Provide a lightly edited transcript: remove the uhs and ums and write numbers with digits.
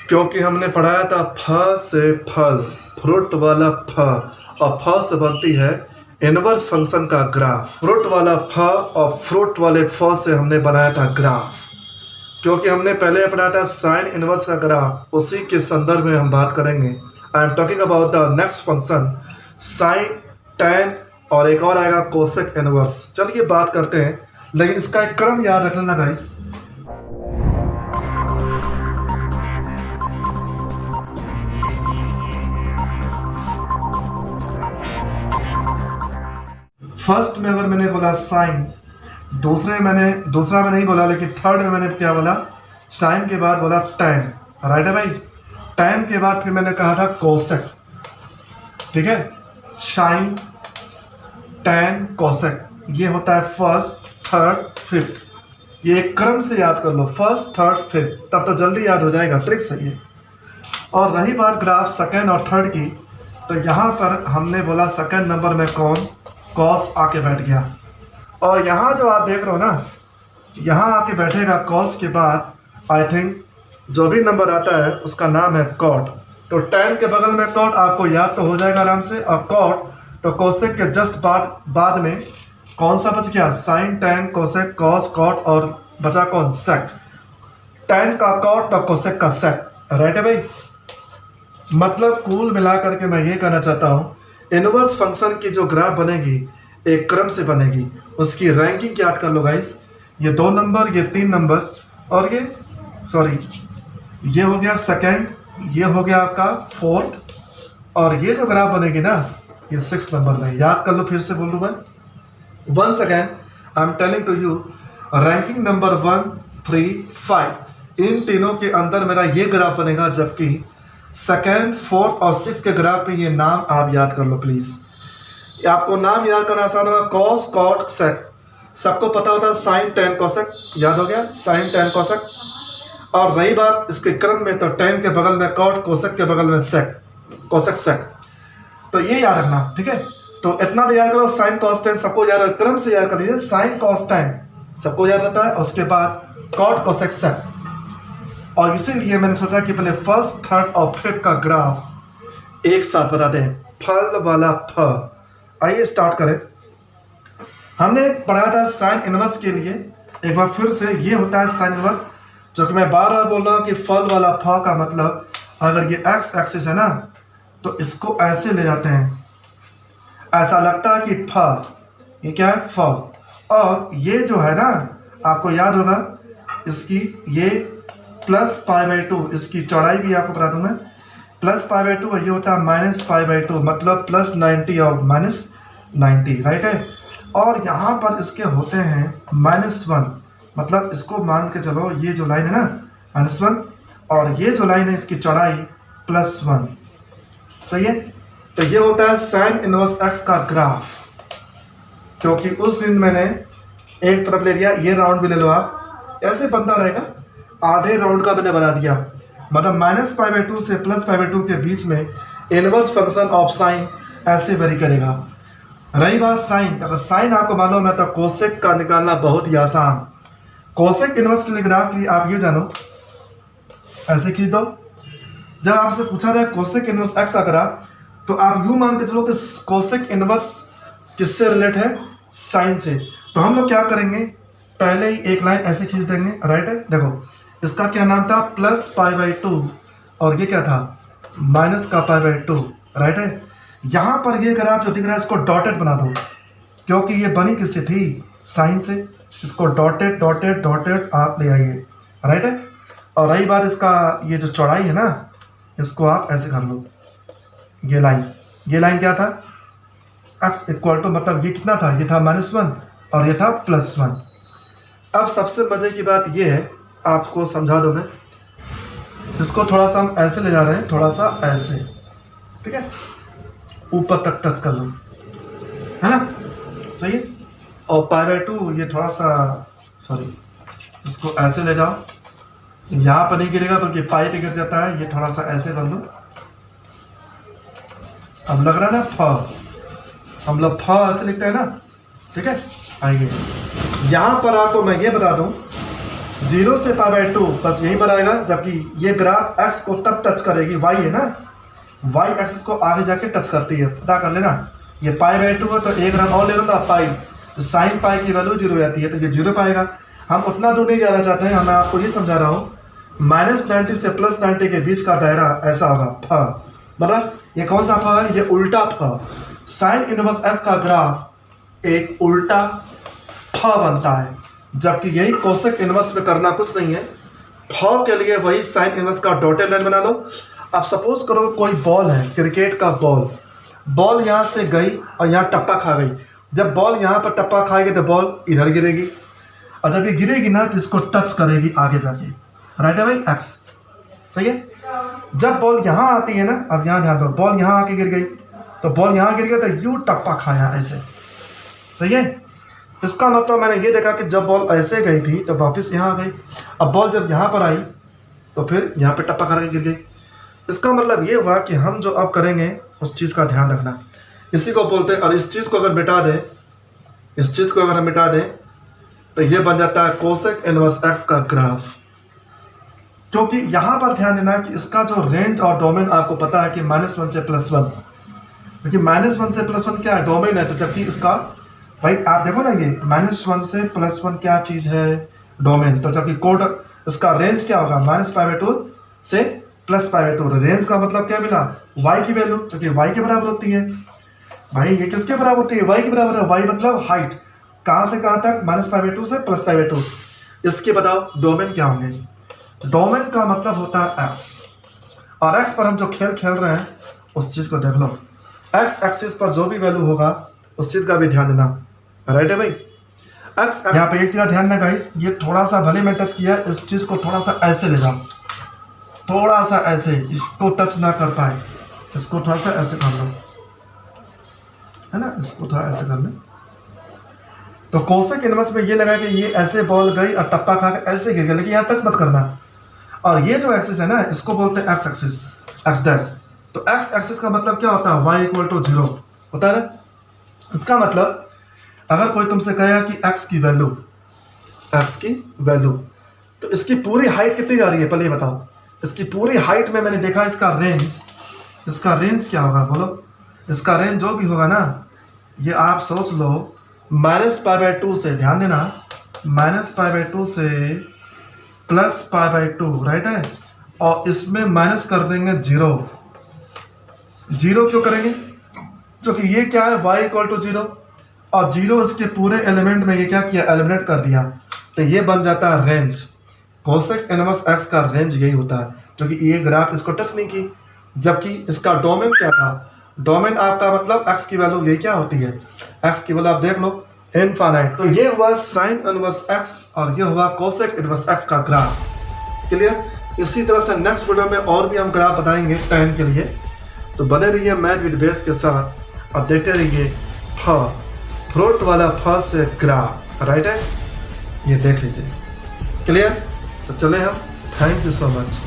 क्योंकि हमने पढ़ाया था फ से फल, फ्रूट वाला फ, और फ से बनती है इनवर्स फंक्शन का ग्राफ। फ्रूट वाला फ और फ्रूट वाले फ से हमने बनाया था ग्राफ। क्योंकि हमने पहले पढ़ा था साइन इनवर्स का ग्राफ, उसी के संदर्भ में हम बात करेंगे। I am talking about the next function sine, tan और एक और आएगा कोसेक इनवर्स। चलिए बात करते हैं, लेकिन इसका एक क्रम याद रख लेना गाइस। फर्स्ट में अगर मैंने बोला साइन, दूसरा में नहीं बोला, लेकिन थर्ड में मैंने क्या बोला, साइन के बाद बोला टैन। राइट है भाई। टैन के बाद फिर मैंने कहा था कोसेक। ठीक है, साइन, टैन, कोसेक, ये होता है फर्स्ट, थर्ड, फिफ्थ। ये एक क्रम से याद कर लो, फर्स्ट, थर्ड, फिफ्थ, तब तो जल्दी याद हो जाएगा, ट्रिक सही है। और रही बात ग्राफ सेकेंड और थर्ड की, तो यहाँ पर हमने बोला सेकेंड नंबर में कौन, कॉस आके बैठ गया। और यहाँ जो आप देख रहे हो ना, यहाँ आके बैठेगा कॉस के बाद, आई थिंक जो भी नंबर आता है उसका नाम है कॉट। तो टैन के बगल में कॉट आपको याद तो हो जाएगा आराम से, और कॉट तो कोसेक के जस्ट बाद में कौन सा बच गया, sine, tan, cosec, cos, cot, और बचा कौन, सेक। टैन का कॉट और कोसेक का सेक। राइट है भाई। मतलब कुल मिला करके मैं ये कहना चाहता हूँ, इनवर्स फंक्शन की जो ग्राफ बनेगी एक क्रम से बनेगी, उसकी रैंकिंग याद कर लो गाइस। ये 2 नंबर, ये 3 नंबर, और ये हो गया सेकंड, ये हो गया आपका फोर्थ, और ये जो ग्राफ बनेगी ना ये 6 नंबर में। याद कर लो, फिर से बोल लूँ मैं, once again I am telling to you, ranking number 1, 3, 5, इन तीनों के अंदर मेरा ये ग्राफ बनेगा, जबकि सेकेंड, फोर्थ और 6 के ग्राफ में ये नाम आप याद कर लो प्लीज़। आपको नाम याद करना आसान होगा, कॉस, कॉट, सेक। सबको पता होता है साइन, टैन, कोसेक, याद हो गया, साइन, टैन, कोसेक। और रही बात इसके क्रम में, तो टैन के बगल में कॉट, कोसेक के बगल में सेक, कोसेक, सेक। तो ये याद रखना, ठीक है। तो इतना तो याद करो, साइन, कॉस, टैन सबको याद, क्रम से याद कर लीजिए। साइन, कॉस, टैन सबको याद रहता है, उसके बाद कॉट, कोसेक, सेक। और इसीलिए मैंने सोचा कि पहले फर्स्ट, थर्ड और फिफ्थ का ग्राफ एक साथ बताते हैं, फल वाला फ। आइए स्टार्ट करें। हमने पढ़ा था साइन इनवर्स के लिए, एक बार फिर से ये होता है साइन इनवर्स, जो कि मैं बार बार बोल रहा हूँ कि फल वाला फ का मतलब, अगर ये एक्स एक्सिस है ना, तो इसको ऐसे ले जाते हैं, ऐसा लगता है कि फ, ये क्या है, फ। और ये जो है ना, आपको याद होगा इसकी ये प्लस π/2, इसकी चौड़ाई भी आपको बता दूंगा, प्लस π/2, ये होता है माइनस π/2, मतलब प्लस 90 और माइनस 90। राइट है। और यहाँ पर इसके होते हैं -1, मतलब इसको मान के चलो, ये जो लाइन है ना -1, और ये जो लाइन है इसकी चौड़ाई +1। सही है। तो ये होता है साइन इनवर्स एक्स का ग्राफ। क्योंकि उस दिन मैंने एक तरफ ले लिया, ये राउंड भी ले लो आप, ऐसे बनता रहेगा, आधे राउंड का मैंने बना दिया, मतलब -π/2 से +π/2 के बीच में इनवर्स फंक्शन ऑफ साइन ऐसे वेरी करेगा। रही बात साइन, अगर साइन आपको मालूम है तो कोसेक का निकालना बहुत ही आसान। कोसेक इनवर्स के लिए ग्राफ के लिए आप ये जानो, ऐसे खींच दो। जब आपसे पूछा जाए कोसेक इनवर्स एक्स का ग्राफ, तो आप यूँ मान के चलो कि कोसेक इनवर्स किससे रिलेट है, साइन से। तो हम लोग क्या करेंगे, पहले ही एक लाइन ऐसे खींच देंगे। राइट है। देखो, इसका क्या नाम था, प्लस π/2, और ये क्या था, माइनस का π/2। राइट है। यहाँ पर ये ग्राफ जो दिख रहा है, इसको डॉटेड बना दो, क्योंकि ये बनी किससे थी, साइन से। इसको डॉटेड डॉटेड डॉटेड आप ले आइए। राइट है। और रही बात इसका, ये जो चौड़ाई है ना, इसको आप ऐसे कर लो, ये लाइन क्या था, x इक्वल टू, मतलब ये कितना था, ये था -1 और ये था +1। अब सबसे मजे की बात ये है, आपको समझा दो मैं, इसको थोड़ा सा हम ऐसे ले जा रहे हैं, थोड़ा सा ऐसे, ठीक है, ऊपर तक टच कर लो, है ना, सही है। और π/2 ये थोड़ा सा, सॉरी, इसको ऐसे ले जाओ, यहाँ पर नहीं गिरेगा बल्कि पाई पे गिर जाता है, ये थोड़ा सा ऐसे कर लो। अब लग रहा है ना फ, हम लोग फ ऐसे लिखते हैं ना, ठीक है। आइए यहाँ पर आपको मैं ये बता दूं, 0 से पाई बाई 2 बस यहीं पर आएगा, जबकि ये ग्राफ x को तब टच करेगी, y है ना, y एक्सिस को आगे जाके टच करती है, पता कर लेना। ये पाई बाई 2 है तो 1 ग्राम और ले लो ना पाई, तो साइन पाई की वैल्यू 0 आती है, तो ये 0 पाएगा। हम उतना दूर नहीं जाना चाहते हैं, मैं आपको ये समझा रहा हूँ -90 से +90 के बीच का दायरा ऐसा होगा फ, मतलब ये कौन सा फ है, ये उल्टा फ। साइन इनवर्स x का ग्राफ एक उल्टा फ बनता है, जबकि यही कोसेक इनवर्स में करना कुछ नहीं है। फ के लिए वही साइन इनवर्स का डॉटेड लाइन बना लो। अब सपोज करो कोई बॉल है, क्रिकेट का बॉल यहाँ से गई और यहाँ टप्पा खा गई। जब बॉल यहाँ पर टप्पा खाएगी तो बॉल इधर गिरेगी, और जब ये गिरेगी ना तो इसको टच करेगी आगे जाके, राइट है भाई, एक्स, सही है। जब बॉल यहाँ आती है ना, अब यहाँ ध्यान दो, बॉल यहाँ आके गिर गई, तो बॉल यहाँ गिर गया तो यूँ टप्पा खाया ऐसे, सही है। इसका मतलब मैंने ये देखा कि जब बॉल ऐसे गई थी तो वापस यहाँ आ गई, अब बॉल जब यहाँ पर आई तो फिर यहाँ पे टप्पा खा के गिर गई। इसका मतलब ये हुआ कि हम जो अब करेंगे उस चीज़ का ध्यान रखना, इसी को बोलते हैं। और इस चीज़ को अगर मिटा दें, इस चीज़ को अगर हम मिटा दें तो ये बन जाता है कोसेक इनवर्स एक्स का ग्राफ। क्योंकि यहाँ पर ध्यान देना कि इसका जो रेंज और डोमेन आपको पता है कि -1 से +1, क्योंकि -1 से +1 क्या है, डोमेन है, तो जबकि इसका भाई आप देखो ना, ये -1 से +1 क्या चीज़ है, डोमेन, तो जबकि कोड इसका रेंज क्या होगा, -π/2 से +π/2। रेंज का मतलब क्या मिला, y की वैल्यू, क्योंकि y के बराबर होती है। भाई ये किसके बराबर होती है, y के बराबर है। y मतलब हाइट, कहाँ से कहाँ तक, -π/2 से +π/2। इसके बताओ डोमेन क्या होंगे। डोमेन का मतलब होता है x, और x पर हम जो खेल खेल रहे हैं उस चीज़ को देख लो। x एक्सिस पर जो भी वैल्यू होगा उस चीज़ का भी ध्यान देना, राइट है भाई। x यहाँ पे एक चीज़ का ध्यान देना गाइस, ये थोड़ा सा भले में टच किया, इस चीज़ को थोड़ा सा ऐसे ले जाओ, थोड़ा सा ऐसे, इसको टच ना कर पाए, इसको थोड़ा सा ऐसे कर लो, है ना, इसको थोड़ा ऐसे कर ले। तो कोसेक इनवर्स में ये लगा कि ये ऐसे बॉल गई और टप्पा खा के ऐसे गिर गया, लेकिन यहाँ टच मत करना। और ये जो एक्सिस है ना, इसको बोलते हैं एक्स एक्सिस, एक्स डैश। तो एक्स एक्सिस का मतलब क्या होता है, y = 0 होता है ना। इसका मतलब अगर कोई तुमसे कहेगा कि x की वैल्यू, तो इसकी पूरी हाइट कितनी जा रही है, पहले ये बताओ। इसकी पूरी हाइट में मैंने देखा इसका रेंज क्या होगा, बोलो। इसका रेंज जो भी होगा ना, ये आप सोच लो -π/2 से, ध्यान देना, -π/2 से +π/2, राइट है। और इसमें माइनस कर देंगे 0 क्यों करेंगे, क्योंकि ये क्या है, y = 0, और 0 इसके पूरे एलिमेंट में ये क्या किया, एलिमिनेट कर दिया, तो ये बन जाता है रेंज। कोसेक इनवर्स x का रेंज यही होता है, क्योंकि ये ग्राफ इसको टच नहीं की। जबकि इसका डोमेन क्या था, डोमेन आपका मतलब x की वैल्यू यही क्या होती है, x की वैल्यू आप देख लो इनफाइनाइट। तो ये हुआ साइन इनवर्स x और ये हुआ कोसेक इनवर्स x का ग्राफ, क्लियर। इसी तरह से नेक्स्ट वीडियो में और भी हम ग्राफ बताएंगे टाइम के लिए, तो बने रहिए मैथ विद बेस के साथ और देखते रहिए फ्रूट वाला फ से ग्राफ, राइट है, ये देख लीजिए, क्लियर। तो चले हम, थैंक यू सो मच।